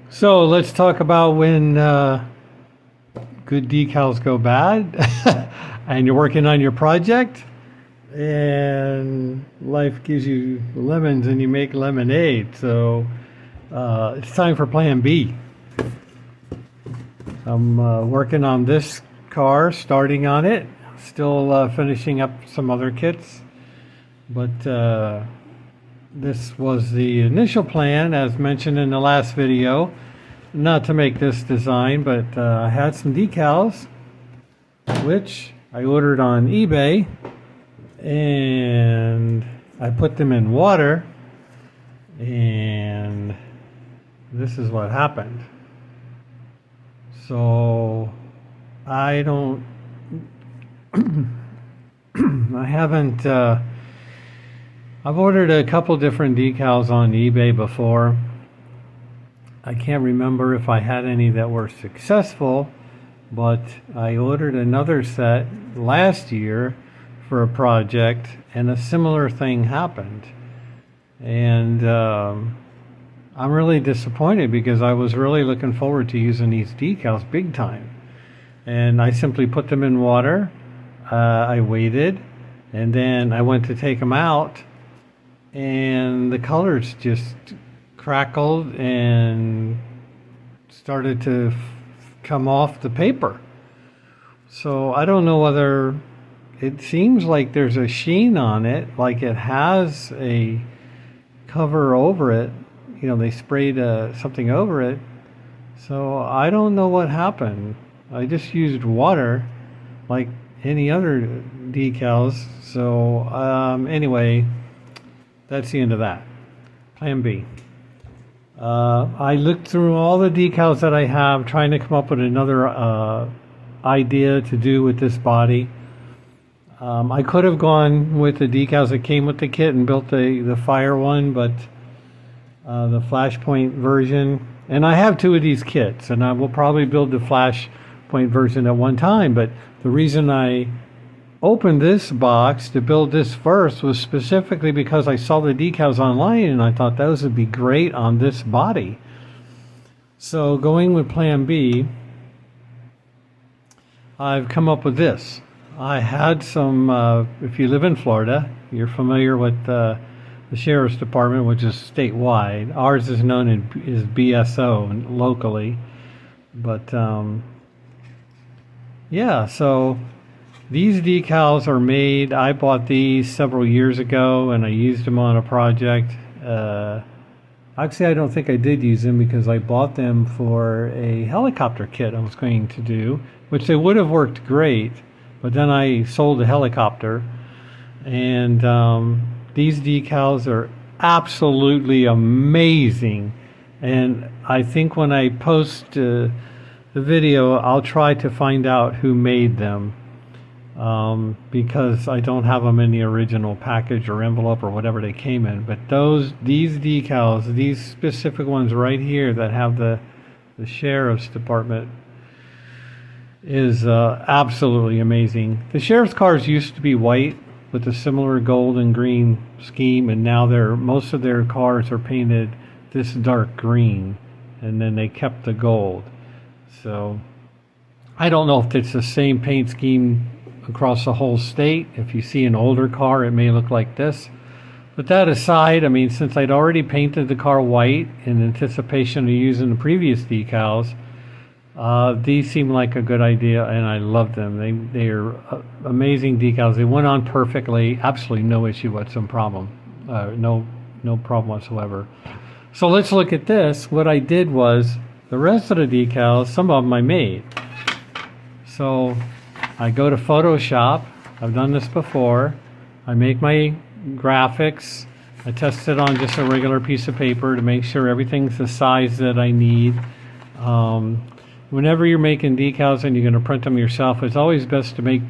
So let's talk about when good decals go bad and you're working on your project and life gives you lemons and you make lemonade. So it's time for plan B. I'm working on this car, starting on it, still finishing up some other kits, but this was the initial plan as mentioned in the last video, not to make this design, but I had some decals which I ordered on eBay and I put them in water and this is what happened. So I don't I haven't I've ordered a couple different decals on eBay before. I can't remember if I had any that were successful, but I ordered another set last year for a project and a similar thing happened. And I'm really disappointed because I was really looking forward to using these decals big time. And I simply put them in water. I waited and then I went to take them out and the colors just crackled and started to come off the paper. So I don't know whether it seems like there's a sheen on it, like it has a cover over it. You know, they sprayed something over it. So I don't know what happened. I just used water like any other decals. So anyway, that's the end of that. Plan B. I looked through all the decals that I have, trying to come up with another idea to do with this body. I could have gone with the decals that came with the kit and built the fire one, but the flashpoint version. And I have two of these kits, and I will probably build the flashpoint version at one time. But the reason I opened this box to build this first was specifically because I saw the decals online and I thought those would be great on this body. So going with plan B, I've come up with this. I had some, if you live in Florida, you're familiar with the Sheriff's Department, which is statewide. Ours is known as BSO locally. But yeah, so these decals are made. I bought these several years ago and I used them on a project. Actually, I don't think I did use them because I bought them for a helicopter kit I was going to do, which they would have worked great, but then I sold the helicopter. And these decals are absolutely amazing. And I think when I post the video, I'll try to find out who made them. Because I don't have them in the original package or envelope or whatever they came in. But these decals, these specific ones right here that have the Sheriff's Department is absolutely amazing. The Sheriff's cars used to be white with a similar gold and green scheme, and now most of their cars are painted this dark green, and then they kept the gold. So I don't know if it's the same paint scheme across the whole state. If you see an older car, it may look like this. But that aside, I mean, since I'd already painted the car white in anticipation of using the previous decals, these seem like a good idea, and I love them. They are amazing decals. They went on perfectly. Absolutely no issue whatsoever. No problem whatsoever. So let's look at this. What I did was the rest of the decals, some of them I made. So I go to Photoshop. I've done this before. I make my graphics. I test it on just a regular piece of paper to make sure everything's the size that I need. Whenever you're making decals and you're going to print them yourself, it's always best to make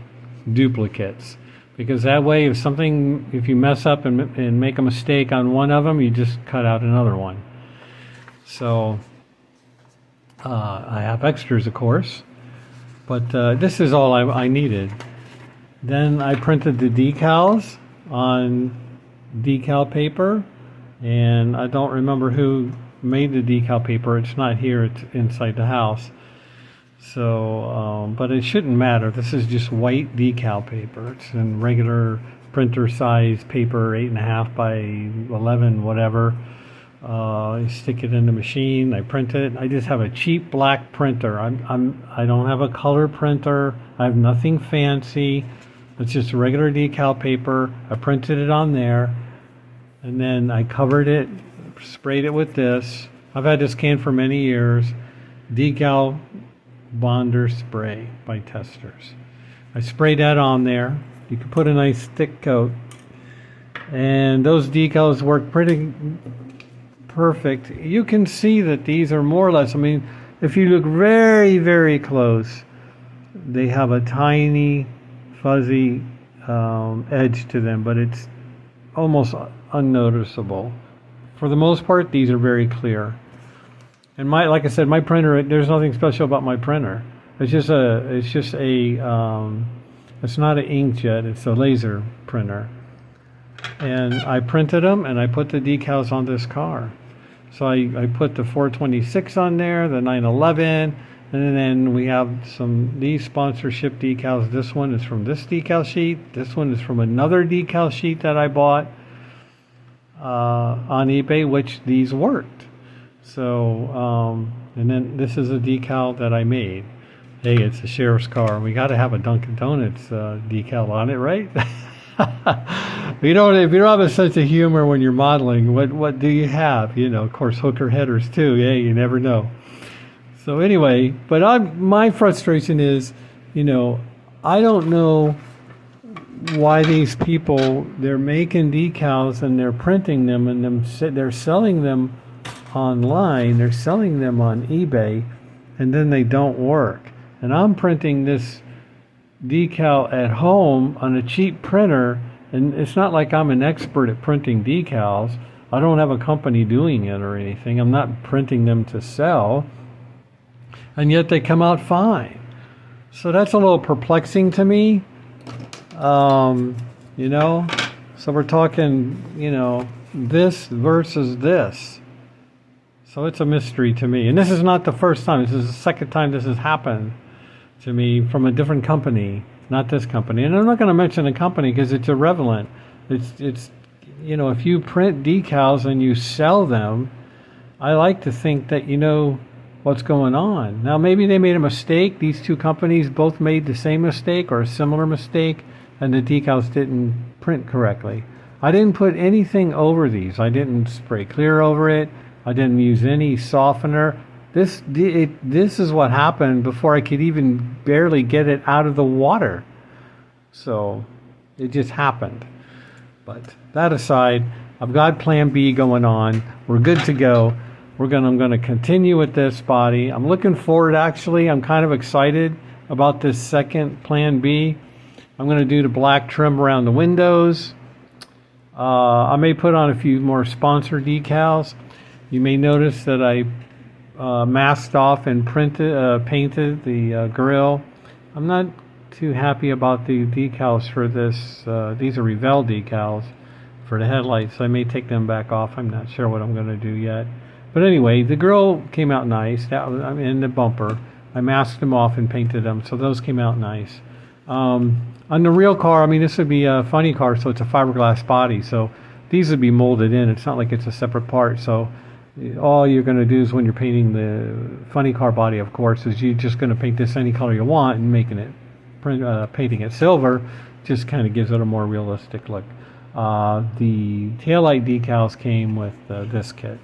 duplicates, because that way if you mess up and make a mistake on one of them, you just cut out another one. So I have extras, of course. But this is all I needed. Then I printed the decals on decal paper, and I don't remember who made the decal paper. It's not here, it's inside the house. So, but it shouldn't matter. This is just white decal paper. It's in regular printer size paper, 8.5 by 11, whatever. I stick it in the machine. I print it. I just have a cheap black printer. I don't have a color printer. I have nothing fancy. It's just a regular decal paper. I printed it on there, and then I covered it, sprayed it with this. I've had this can for many years. Decal Bonder spray by Testers. I sprayed that on there. You can put a nice thick coat, and those decals work pretty perfect. You can see that these are more or less, I mean, if you look very, very close, they have a tiny fuzzy edge to them, but it's almost unnoticeable. For the most part, these are very clear. And like I said, my printer, there's nothing special about my printer. It's not an inkjet, it's a laser printer. And I printed them and I put the decals on this car. So I put the 426 on there, the 911, and then we have these sponsorship decals. This one is from this decal sheet. This one is from another decal sheet that I bought on eBay, which these worked. So, and then this is a decal that I made. Hey, it's a sheriff's car. We got to have a Dunkin' Donuts decal on it, right? If you don't have a sense of humor when you're modeling, what do you have? You know, of course, hooker headers too. Yeah, you never know. So anyway, but my frustration is, you know, I don't know why these people, they're making decals and they're printing them and they're selling them online. They're selling them on eBay, and then they don't work. And I'm printing this decal at home on a cheap printer, and it's not like I'm an expert at printing decals. I don't have a company doing it or anything. I'm not printing them to sell, and yet they come out fine. So that's a little perplexing to me. You know, so we're talking, you know, this versus this. So it's a mystery to me. And this is not the first time. This is the second time this has happened to me from a different company, not this company. And I'm not going to mention the company because it's irrelevant. It's you know, if you print decals and you sell them, I like to think that you know what's going on. Now, maybe they made a mistake. These two companies both made the same mistake or a similar mistake, and the decals didn't print correctly. I didn't put anything over these. I didn't spray clear over it. I didn't use any softener. This is what happened before I could even barely get it out of the water. So it just happened. But that aside, I've got plan B going on. We're good to go. I'm going to continue with this body. I'm looking forward, actually. I'm kind of excited about this second plan B. I'm going to do the black trim around the windows. I may put on a few more sponsor decals. You may notice that I masked off and painted the grill. I'm not too happy about the decals for this. These are Revell decals for the headlights. I may take them back off. I'm not sure what I'm going to do yet. But anyway, the grill came out nice. And the bumper. I masked them off and painted them, so those came out nice. On the real car, I mean, this would be a funny car, so it's a fiberglass body. So these would be molded in. It's not like it's a separate part. So all you're going to do is when you're painting the funny car body, of course, is you're just going to paint this any color you want and painting it silver just kind of gives it a more realistic look. The taillight decals came with this kit.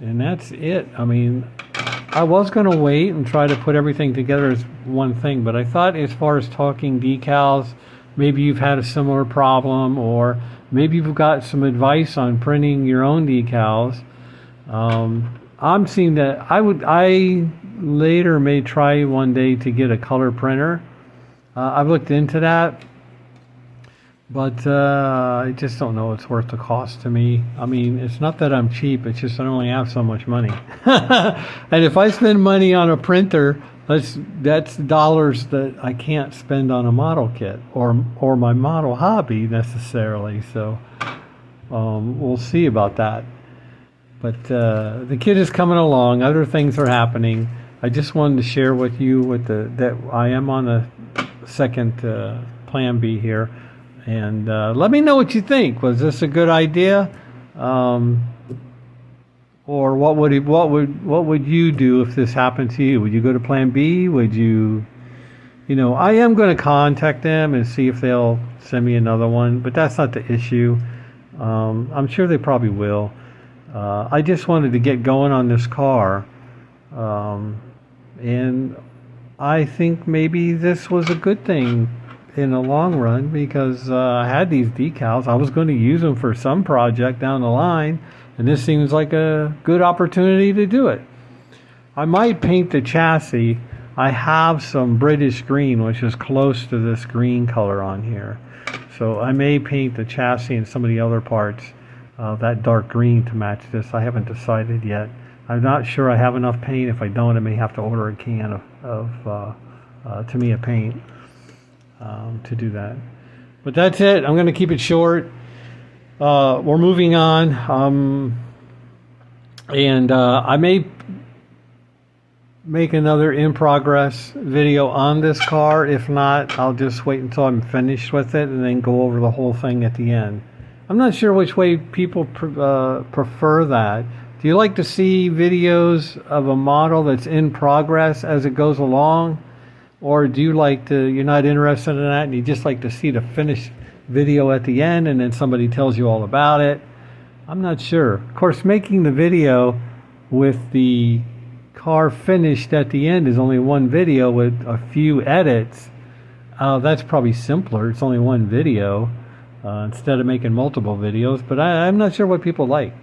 And that's it. I mean, I was going to wait and try to put everything together as one thing, but I thought as far as talking decals, maybe you've had a similar problem, or maybe you've got some advice on printing your own decals. I'm seeing that I later may try one day to get a color printer. I've looked into that, but I just don't know it's worth the cost to me. I mean, it's not that I'm cheap, it's just I only have so much money. And if I spend money on a printer, that's dollars that I can't spend on a model kit or my model hobby necessarily. So we'll see about that. But the kit is coming along. Other things are happening. I just wanted to share with you that I am on the second plan B here, and let me know what you think. Was this a good idea, or what would you do if this happened to you? Would you go to plan B? Would you? I am going to contact them and see if they'll send me another one, but that's not the issue. I'm sure they probably will. I just wanted to get going on this car. And I think maybe this was a good thing in the long run, because I had these decals. I was going to use them for some project down the line, and this seems like a good opportunity to do it. I might paint the chassis. I have some British green, which is close to this green color on here. So I may paint the chassis and some of the other parts that dark green to match this. I haven't decided yet. I'm not sure I have enough paint. If I don't, I may have to order a can of Tamiya paint to do that. But that's it. I'm going to keep it short. We're moving on. And I may make another in progress video on this car. If not, I'll just wait until I'm finished with it and then go over the whole thing at the end. I'm not sure which way people prefer that. Do you like to see videos of a model that's in progress as it goes along? Or do you you're not interested in that and you just like to see the finished video at the end and then somebody tells you all about it? I'm not sure. Of course, making the video with the car finished at the end is only one video with a few edits. That's probably simpler. It's only one video instead of making multiple videos. But I'm not sure what people like.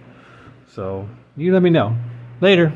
So you let me know. Later.